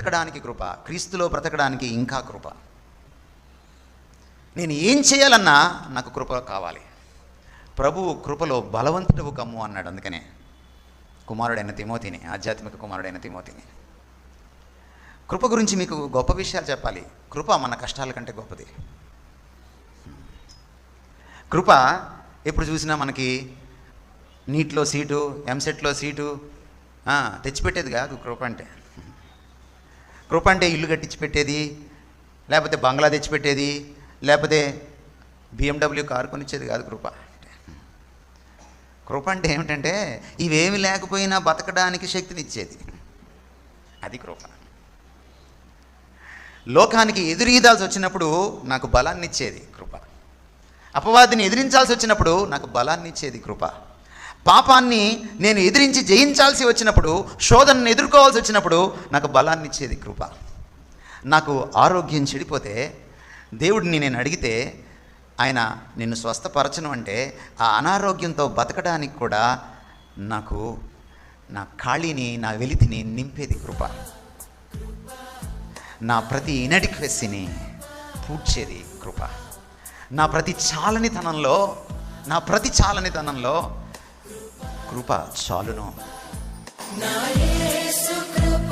బ్రతకడానికి కృప, క్రీస్తులో బ్రతకడానికి ఇంకా కృప. నేను ఏం చేయాలన్నా నాకు కృప కావాలి. ప్రభువు కృపలో బలవంతుడవు కమ్ము అన్నాడు. అందుకనే కుమారుడైన తిమోతిని, ఆధ్యాత్మిక కుమారుడైన తిమోతిని. కృప గురించి మీకు గొప్ప విషయాలు చెప్పాలి. కృప మన కష్టాల కంటే గొప్పది. కృప ఎప్పుడు చూసినా మనకి నీట్లో సీటు, ఎంసెట్లో సీటు తెచ్చిపెట్టేది కాదు. కృప అంటే ఇల్లు కట్టించి పెట్టేది, లేకపోతే బంగ్లా తెచ్చిపెట్టేది, లేకపోతే BMW కారు కొనిచ్చేది కాదు. కృప అంటే ఏమిటంటే ఇవేమి లేకపోయినా బతకడానికి శక్తినిచ్చేది. అది కృప. లోకానికి ఎదురీదాల్సి వచ్చినప్పుడు నాకు బలాన్ని ఇచ్చేది కృప. అపవాదిని ఎదిరించాల్సి వచ్చినప్పుడు నాకు బలాన్ని ఇచ్చేది కృప. పాపాన్ని నేను ఎదిరించి జయించాల్సి వచ్చినప్పుడు, శోధనను ఎదుర్కోవాల్సి వచ్చినప్పుడు నాకు బలాన్ని ఇచ్చేది కృప. నాకు ఆరోగ్యం చెడిపోతే దేవుడిని నేను అడిగితే ఆయన నిన్ను స్వస్థపరచను అంటే ఆ అనారోగ్యంతో బతకడానికి కూడా నాకు నా ఖాళీని, నా వెలితిని నింపేది కృప. నా ప్రతి ఇనడిక్వెస్సీని పూడ్చేది కృప. నా ప్రతి చాలనితనంలో కృప చాలును. నా యేసు కృప